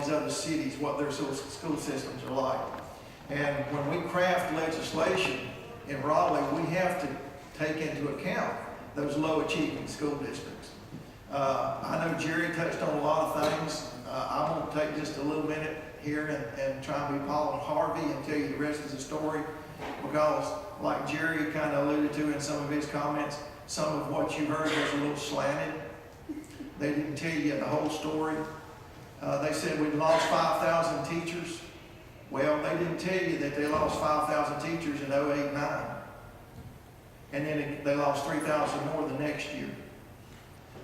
these other cities, what their school systems are like. And when we craft legislation in Raleigh, we have to take into account those low achieving school districts. I know Jerry touched on a lot of things. I'm going to take just a little minute here and try and be Paul and Harvey and tell you the rest of the story, because like Jerry kind of alluded to in some of his comments, some of what you heard was a little slanted. They didn't tell you the whole story. They said we'd lost 5,000 teachers. Well, they didn't tell you that they lost 5,000 teachers in 08-09. And then they lost 3,000 more the next year.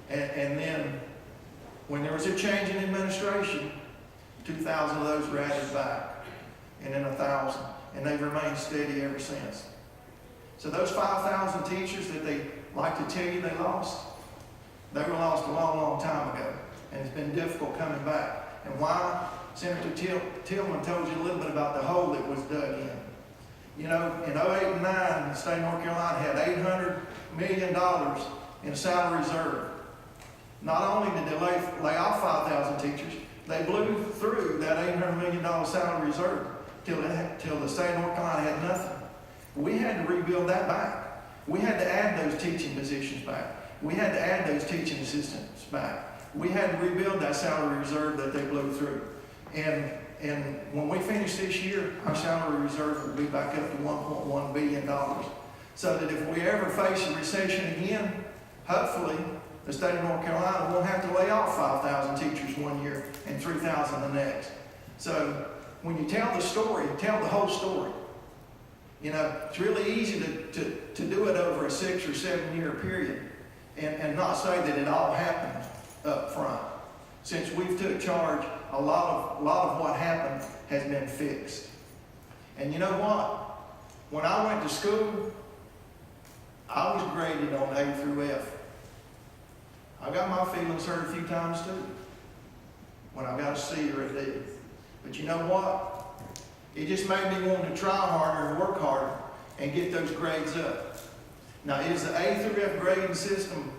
And then when there was a change in administration, 2,000 of those were added back, and then 1,000. And they've remained steady ever since. So those 5,000 teachers that they like to tell you they lost, they were lost a long, long time ago. And it's been difficult coming back. And why? Senator Tillman told you a little bit about the hole that was dug in. You know, in 08 and 09, the state of North Carolina had $800 million in salary reserve. Not only did they lay off 5,000 teachers, they blew through that $800 million salary reserve till the state of North Carolina had nothing. We had to rebuild that back. We had to add those teaching positions back. We had to add those teaching assistants back. We had to rebuild that salary reserve that they blew through. And when we finish this year, our salary reserve will be back up to $1.1 billion. So that if we ever face a recession again, hopefully the state of North Carolina won't have to lay off 5,000 teachers one year and 3,000 the next. So when you tell the story, tell the whole story. You know, it's really easy to do it over a 6 or 7 year period and not say that it all happened up front. Since we've took charge, a lot of what happened has been fixed. And you know what? When I went to school, I was graded on A through F. I got my feelings hurt a few times too, when I got a C or a D. But you know what? It just made me want to try harder and work harder and get those grades up. Now, is the A through F grading system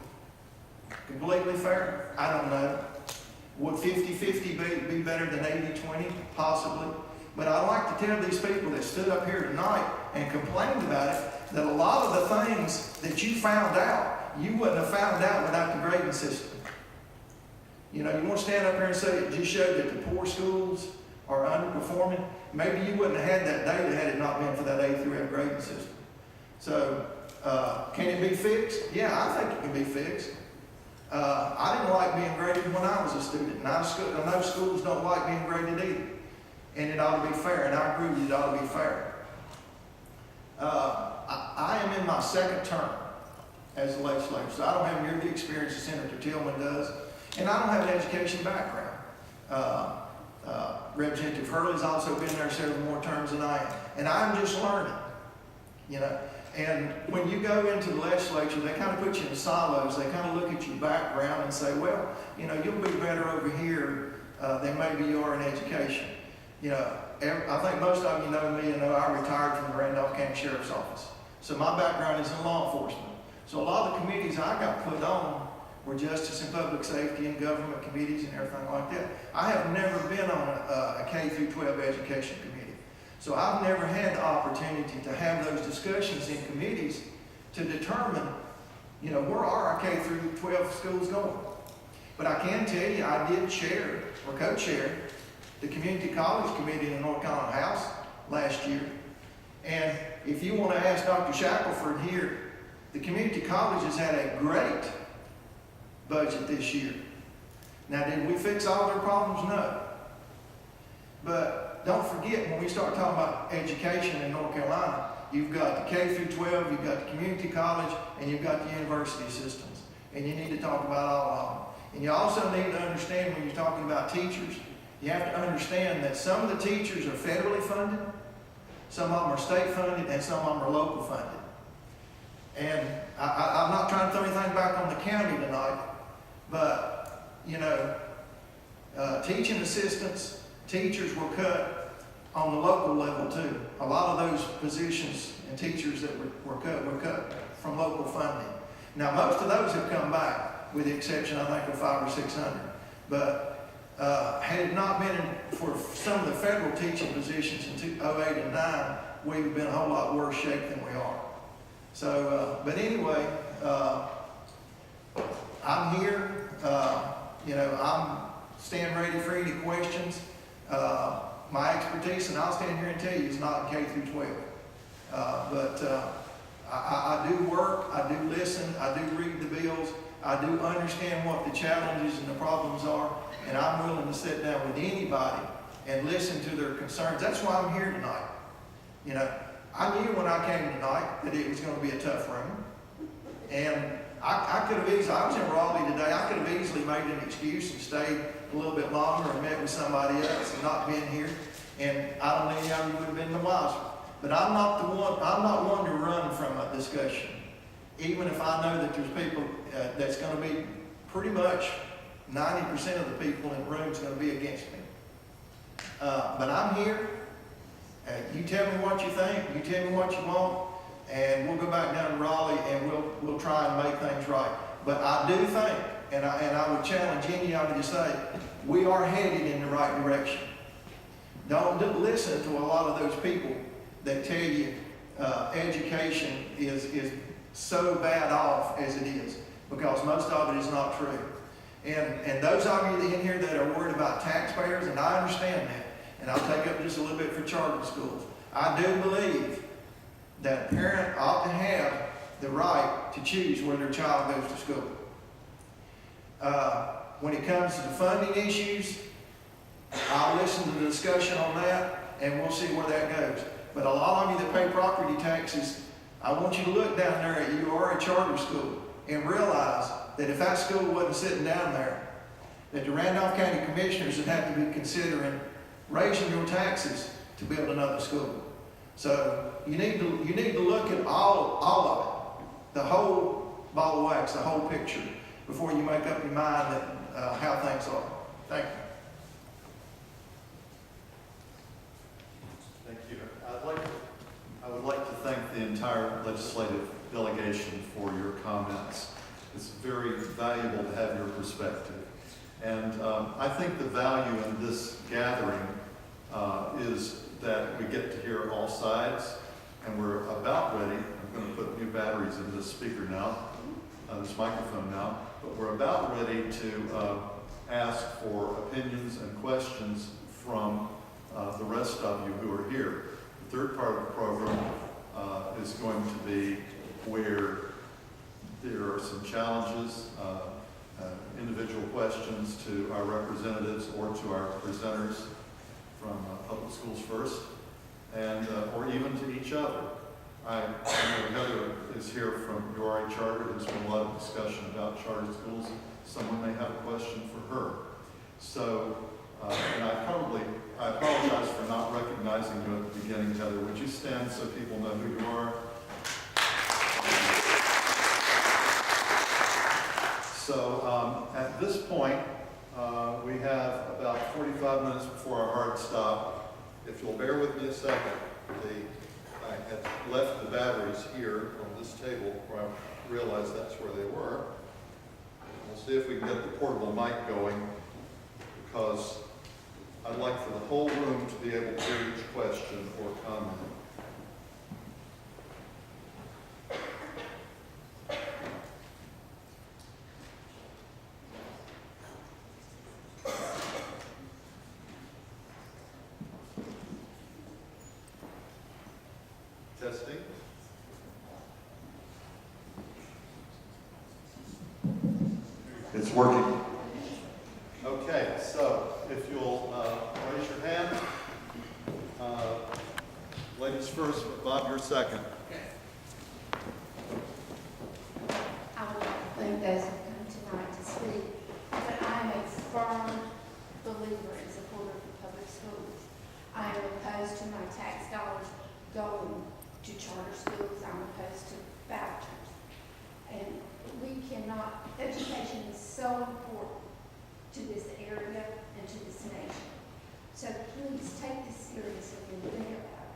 completely fair? I don't know. Would 50-50 be better than 80-20? Possibly. But I like to tell these people that stood up here tonight and complained about it, that a lot of the things that you found out, you wouldn't have found out without the grading system. You know, you want to stand up here and say it just showed that the poor schools are underperforming. Maybe you wouldn't have had that data had it not been for that A through F grading system. So, can it be fixed? Yeah, I think it can be fixed. I didn't like being graded when I was a student, and I know schools don't like being graded either. And it ought to be fair, and I agree with you, it ought to be fair. I am in my second term as a legislator, so I don't have near the experience that Senator Tillman does, and I don't have an education background. Representative Hurley's also been there several more terms than I am, and I'm just learning, you know. And when you go into the legislature, they kind of put you in silos. They kind of look at your background and say, well, you know, you'll be better over here than maybe you are in education. You know, I think most of you know me and know I retired from the Randolph County Sheriff's Office. So my background is in law enforcement. So a lot of the committees I got put on were justice and public safety and government committees and everything like that. I have never been on a K through 12 education committee. So I've never had the opportunity to have those discussions in committees to determine, you know, where are our K through 12 schools going. But I can tell you, I did chair or co-chair the Community College Committee in the North Carolina House last year. And if you want to ask Dr. Shackelford here, the community colleges had a great budget this year. Now, did we fix all their problems? No. But don't forget, when we start talking about education in North Carolina, you've got the K through 12, you've got the community college, and you've got the university systems. And you need to talk about all of them. And you also need to understand, when you're talking about teachers, you have to understand that some of the teachers are federally funded, some of them are state funded, and some of them are local funded. And I'm not trying to throw anything back on the county tonight, but, you know, teaching assistants, teachers were cut on the local level too. A lot of those positions and teachers that were cut from local funding. Now, most of those have come back, with the exception, I think, of 500 or 600. But Had it not been for some of the federal teaching positions in 2008 and 09, we would have been a whole lot worse shape than we are. So, but anyway, I'm here. I'm stand ready for any questions. My expertise, and I'll stand here and tell you, is not in K through 12. I do work, I do listen, I do read the bills, I do understand what the challenges and the problems are, and I'm willing to sit down with anybody and listen to their concerns. That's why I'm here tonight. I knew when I came tonight that it was going to be a tough room. And I could have easily, I was in Raleigh today, I could have easily made an excuse and stayed a little bit longer and met with somebody else and not been here. And I don't know any of you would have been the wiser. But I'm not one to run from a discussion. Even if I know that there's people that's going to be pretty much 90% of the people in the room is going to be against me. But I'm here. You tell me what you think. You tell me what you want. And we'll go back down to Raleigh and we'll try and make things right. But I do think, and I would challenge any of you to say, we are headed in the right direction. Don't listen to a lot of those people that tell you education is so bad off as it is, because most of it is not true. And those of you in here that are worried about taxpayers, and I understand that, and I'll take up just a little bit for charter schools. I do believe that a parent ought to have the right to choose where their child goes to school. When it comes to the funding issues, I'll listen to the discussion on that, and we'll see where that goes. But a lot of you that pay property taxes, I want you to look down there at you are a charter school and realize that if that school wasn't sitting down there, that the Randolph County Commissioners would have to be considering raising your taxes to build another school. So you need to look at all of it, the whole ball of wax, the whole picture, before you make up your mind that how things are. Thank you. Thank you. I would like to thank the entire legislative delegation for your comments. It's very valuable to have your perspective. And I think the value in this gathering is that we get to hear all sides, and we're about ready. I'm going to put new batteries in this speaker now, this microphone now, but we're about ready to ask for opinions and questions from the rest of you who are here. The third part of the program is going to be where there are some challenges, individual questions to our representatives or to our presenters from Public Schools First, and or even to each other. I know Heather is here from URI Charter. There's been a lot of discussion about charter schools. Someone may have a question for her. So, and I apologize for not recognizing you at the beginning, Heather. Would you stand so people know who you are? So at this point, we have about 45 minutes before our hard stop. If you'll bear with me a second, I had left the batteries here on this table where I realized that's where they were. We'll see if we can get the portable mic going, because I'd like for the whole room to be able to hear each question or comment. Testing. It's working. Okay, so if you'll raise your hand. Ladies first, Bob, you're second. I would like to thank those who come tonight to speak, but I am a firm believer and supporter of the public schools. I am opposed to my tax dollars going to charter schools. I'm opposed to vouchers. And we cannot, education is so important to this area and to this nation. So please take this seriously and think about it.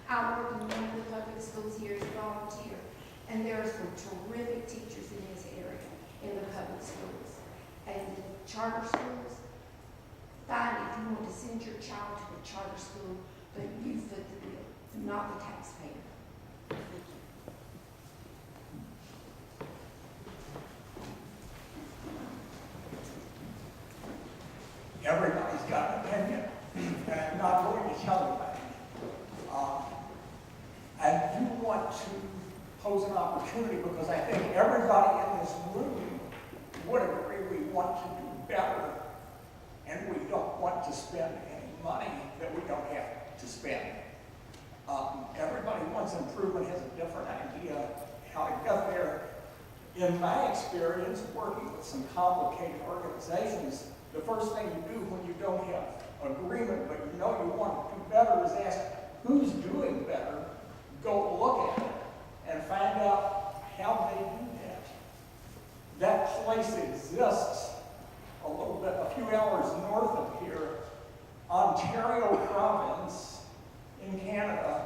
I work in one of the public schools here as a volunteer, and there are some terrific teachers in this area in the public schools. And the charter schools, fine if you want to send your child to a charter school, but you foot the bill, not the taxpayer. Everybody's got an opinion, and I'm not going to tell you that. I do want to pose an opportunity because I think everybody in this room would agree we want to do better, and we don't want to spend any money that we don't have to spend. Everybody wants improvement, has a different idea how to get there. In my experience, working with some complicated organizations, the first thing you do when you don't have agreement, but you know you want to do better, is ask who's doing better, go look at it, and find out how they do that. That place exists a little bit, a few hours north of here. Ontario province in Canada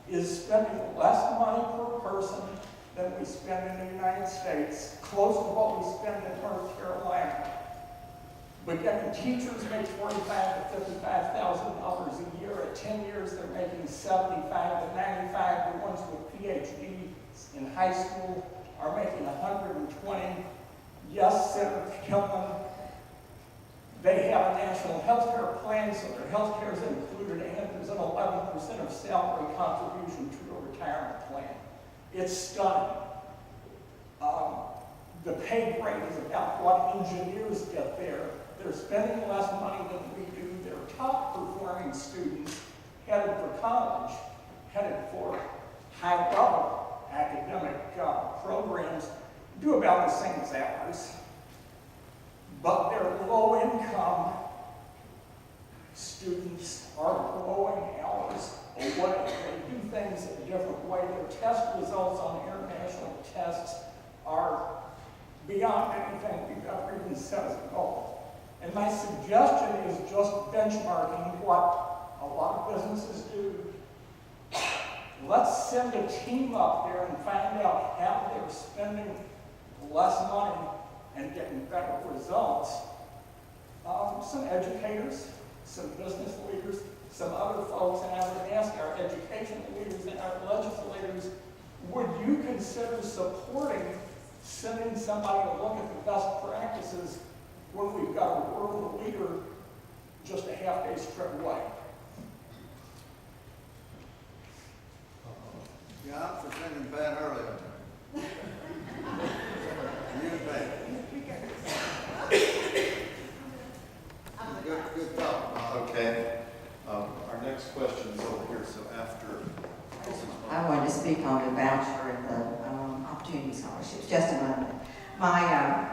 is spending less money per person than we spend in the United States, close to what we spend in North Carolina. But getting teachers make $45,000 to $55,000 a year. At 10 years, they're making $75,000 to $95,000. The ones with PhDs in high school are making $120,000. Yes, Senator Tillman, they have a national health care plan, so their health care is included, and there's an 11% of salary contribution to a retirement plan. It's stunning. The pay grade is about what engineers get there. They're spending less money than we do. Their top performing students headed for college, headed for high level academic programs, do about the same as ours. But their low income students are blowing hours away. They do things in a different way. Their test results on international tests are beyond anything we've ever even set as a goal. And my suggestion is just benchmarking what a lot of businesses do. Let's send a team up there and find out how they're spending less money and getting better results. Some educators, some business leaders, some other folks, and I would ask our education leaders and our legislators, would you consider supporting sending somebody to look at the best practices when we've got a world leader just a half-day trip away? Yeah, I'm for sending Pat Hurley. You bet. Good thought. Okay. Our next question is over here, so after. I wanted to speak on the voucher and the opportunity scholarships. Just a moment. My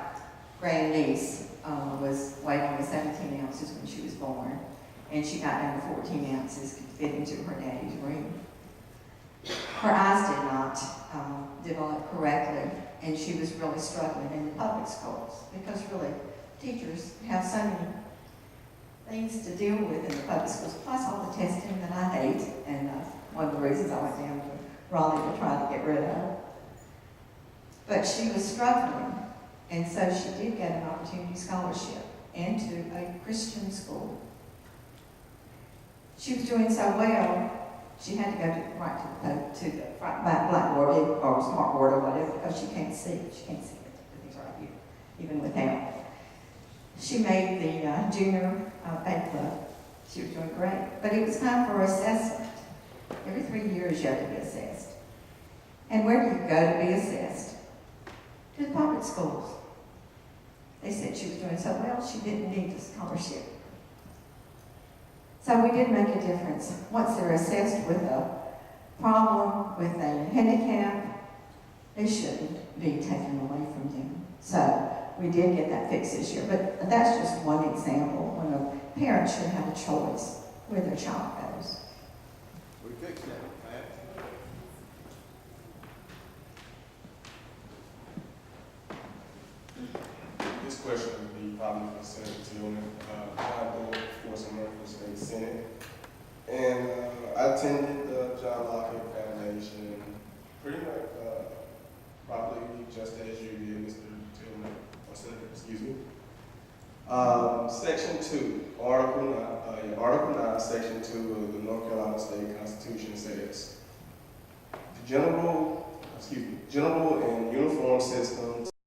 grandniece was weighing only 17 ounces when she was born, and she got down to 14 ounces, could fit into her daddy's room. Her eyes did not develop correctly, and she was really struggling in the public schools because really teachers have so many things to deal with in the public schools, plus all the testing that I hate, and one of the reasons I went down to Raleigh to try to get rid of. But she was struggling, and so she did get an opportunity scholarship into a Christian school. She was doing so well, she had to go to the blackboard or smartboard or whatever because she can't see it. She can't see it. Everything's right here, even without. She made the junior band club. She was doing great. But it was time for assessment. Every 3 years you have to be assessed. And where do you go to be assessed? To the public schools. They said she was doing so well, she didn't need the scholarship. So we did make a difference. Once they're assessed with a problem, with a handicap, they shouldn't be taken away from them. So we did get that fixed this year. But that's just one example when a parent should have a choice where their child goes. We fixed that, Pat. This question would be probably for Senator Tillman. I voted for some work for state senate, and I attended the John Lockett Foundation, pretty much probably just as you did, Mr. Tillman, or Senator, excuse me. Section 2 Article 9, Section 2 of the North Carolina State Constitution says, general and uniform systems